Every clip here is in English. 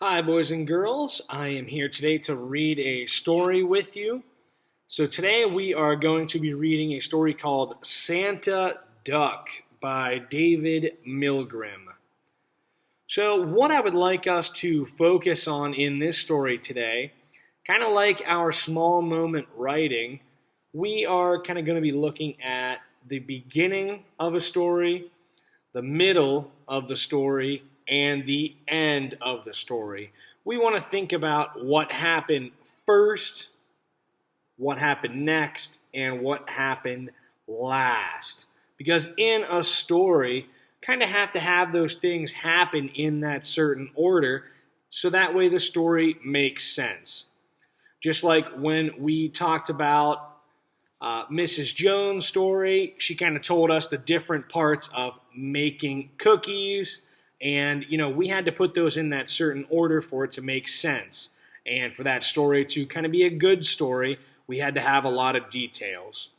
Hi, boys and girls. I am here today to read a story with you. So, today we are going to be reading a story called Santa Duck by David Milgrim. So, what I would like us to focus on in this story today, kind of like our small moment writing, we are kind of going to be looking at the beginning of a story, the middle of the story, and the end of the story. We want to think about what happened first, what happened next, and what happened last. Because in a story, kind of have to have those things happen in that certain order so that way the story makes sense. Just like when we talked about Mrs. Jones' story, she kind of told us the different parts of making cookies, and we had to put those in that certain order for it to make sense. And for that story to kind of be a good story, we had to have a lot of details.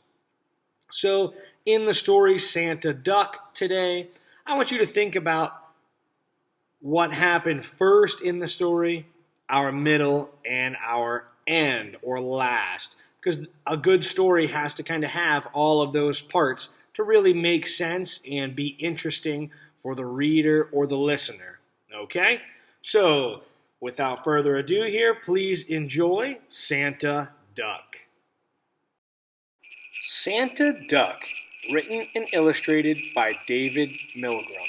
So, in the story Santa Duck today, I want you to think about what happened first in the story, our middle, and our end or last. Because a good story has to kind of have all of those parts to really make sense and be interesting for the reader or the listener. Okay? So, without further ado here, please enjoy Santa Duck. Santa Duck, written and illustrated by David Milgrim.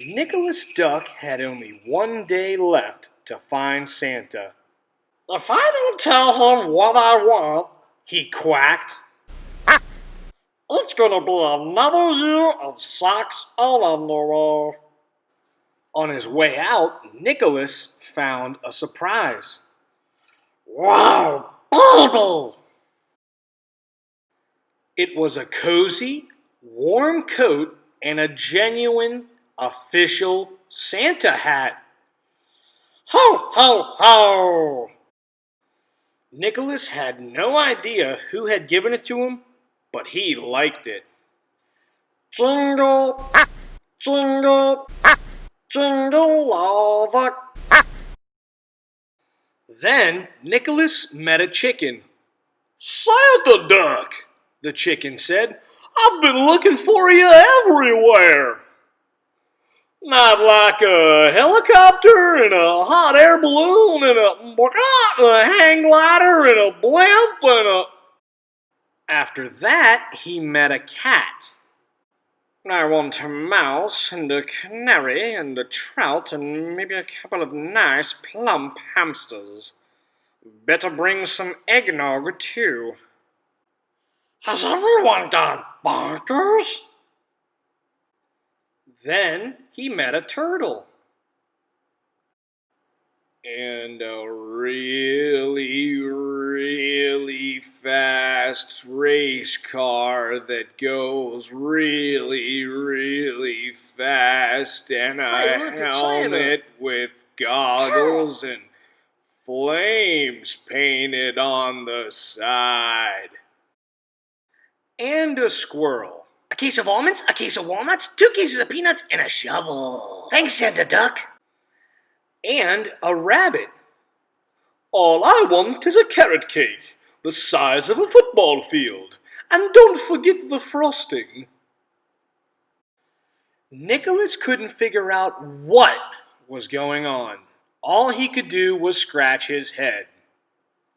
Nicholas Duck had only one day left to find Santa. "If I don't tell him what I want," he quacked, "it's gonna be another year of socks and underwear." On his way out, Nicholas found a surprise. "Wow, baby!" It was a cozy, warm coat and a genuine, official Santa hat. "Ho, ho, ho!" Nicholas had no idea who had given it to him, but he liked it. "Jingle, jingle, jingle all the..." Then Nicholas met a chicken. "Santa Duck," the chicken said, "I've been looking for you everywhere." "Not like a helicopter and a hot air balloon and a hang glider and a blimp and a..." After that, he met a cat. "I want a mouse and a canary and a trout and maybe a couple of nice plump hamsters. Better bring some eggnog too." "Has everyone gone bonkers?" Then he met a turtle. "And a really, really fast race car that goes really, really fast, and a Hey, look, it's helmet Santa. with goggles and flames painted on the side. And a squirrel. A case of almonds, a case of walnuts, 2 cases of peanuts, and a shovel. Thanks, Santa Duck." And a rabbit. "All I want is a carrot cake, the size of a football field, and don't forget the frosting." Nicholas couldn't figure out what was going on. All he could do was scratch his head.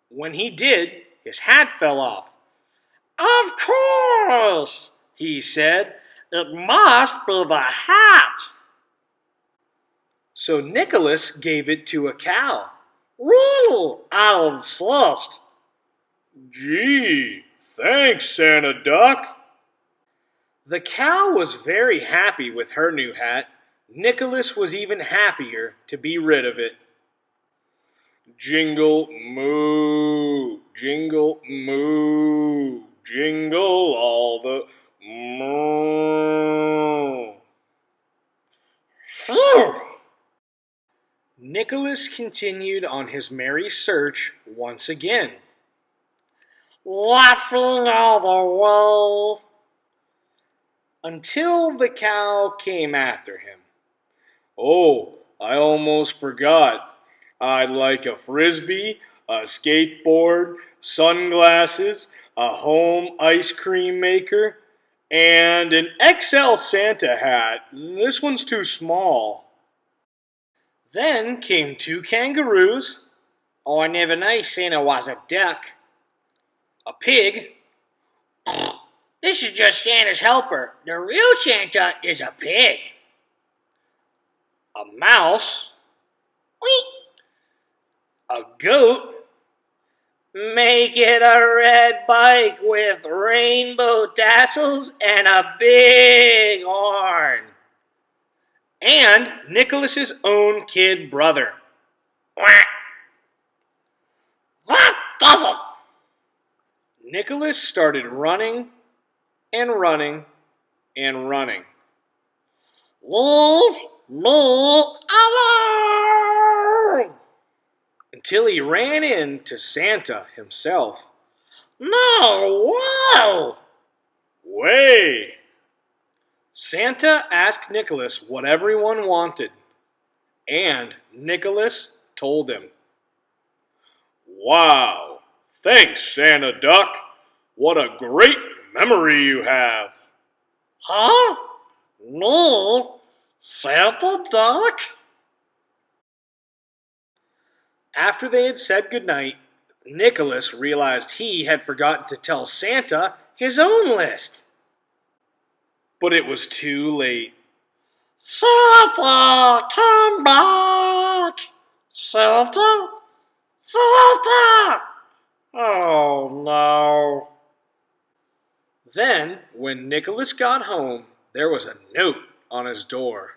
When he did, his hat fell off. "Of course," he said, "it must be the hat." So Nicholas gave it to a cow. "Really? I insist." "Gee, thanks, Santa Duck." The cow was very happy with her new hat. Nicholas was even happier to be rid of it. "Jingle moo, jingle moo, jingle all the moo." Phew! Nicholas continued on his merry search once again. Laughing all the way. Until the cow came after him. "Oh, I almost forgot. I'd like a frisbee, a skateboard, sunglasses, a home ice cream maker, and an XL Santa hat. This one's too small. Then came two kangaroos. Oh, I never knew Santa was a duck. A pig. This is just Santa's helper. The real Santa is a pig. A mouse. Wheat. A goat. Make it a red bike with rainbow tassels and a big horn. And Nicholas's own kid brother. Quack. That does it. Nicholas started running and running and running. Leave me alone. Until he ran into Santa himself. No, whoa! Way! Santa asked Nicholas what everyone wanted, and Nicholas told him. Wow! Thanks, Santa Duck! What a great memory you have! Huh? Me? Santa Duck? After they had said goodnight, Nicholas realized he had forgotten to tell Santa his own list. But it was too late. Santa, come back! Santa? Santa! Oh no. Then, when Nicholas got home, there was a note on his door.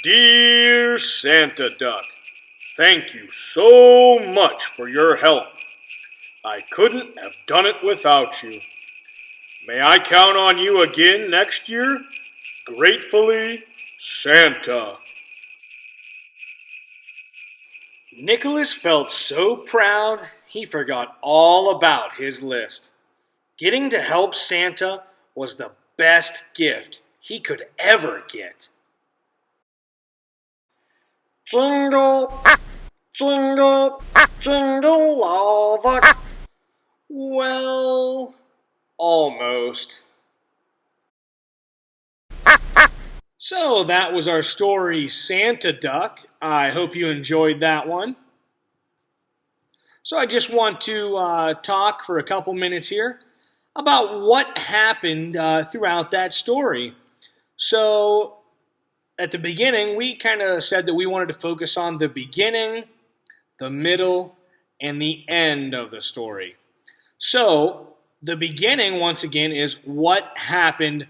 Dear Santa Duck, thank you so much for your help. I couldn't have done it without you. May I count on you again next year? Gratefully, Santa. Nicholas felt so proud he forgot all about his list. Getting to help Santa was the best gift he could ever get. Jingle, jingle, jingle all the... Well, almost. So that was our story, Santa Duck. I hope you enjoyed that one. So I just want to talk for a couple minutes here about what happened throughout that story. So at the beginning, we kind of said that we wanted to focus on the beginning, the middle, and the end of the story. So the beginning, once again, is what happened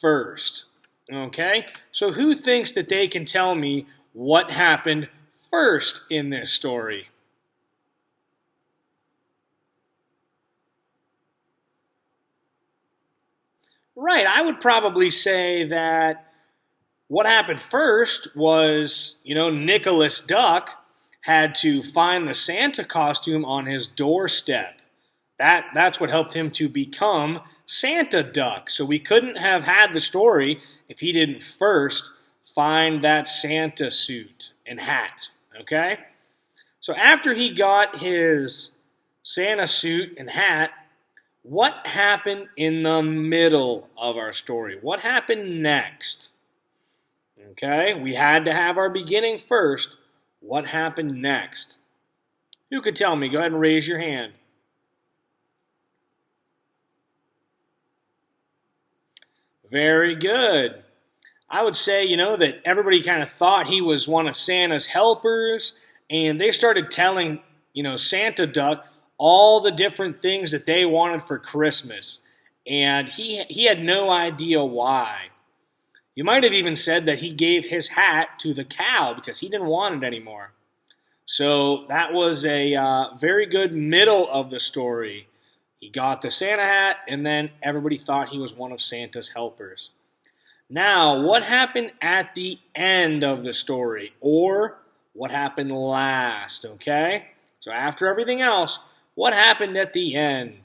first. Okay? So who thinks that they can tell me what happened first in this story? Right, I would probably say that what happened first was, Nicholas Duck had to find the Santa costume on his doorstep. That's what helped him to become Santa Duck. So we couldn't have had the story if he didn't first find that Santa suit and hat. Okay? So after he got his Santa suit and hat, what happened in the middle of our story? What happened next? Okay, we had to have our beginning first. What happened next? Who could tell me? Go ahead and raise your hand. Very good. I would say, that everybody kind of thought he was one of Santa's helpers, and they started telling, Santa Duck all the different things that they wanted for Christmas. And he had no idea why. You might have even said that he gave his hat to the cow because he didn't want it anymore. So that was a very good middle of the story. He got the Santa hat, and then everybody thought he was one of Santa's helpers. Now, what happened at the end of the story? Or what happened last, okay? So after everything else, what happened at the end?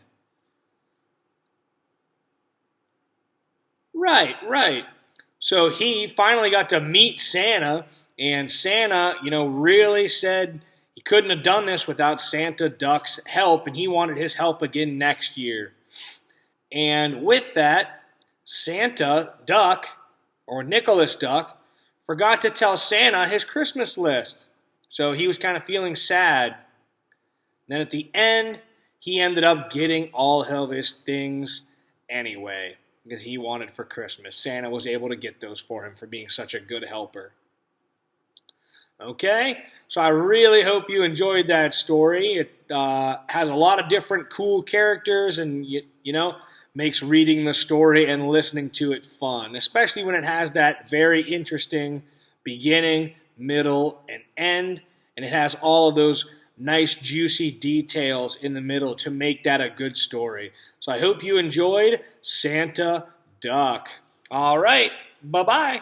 Right. So he finally got to meet Santa, And Santa, really said he couldn't have done this without Santa Duck's help, and he wanted his help again next year. And with that, Santa Duck, or Nicholas Duck, forgot to tell Santa his Christmas list. So he was kind of feeling sad. Then at the end, he ended up getting all of his things anyway, because he wanted for Christmas. Santa was able to get those for him for being such a good helper. Okay, so I really hope you enjoyed that story. It has a lot of different cool characters, and makes reading the story and listening to it fun, especially when it has that very interesting beginning, middle, and end, and it has all of those nice juicy details in the middle to make that a good story. So I hope you enjoyed Santa Duck. All right, bye-bye.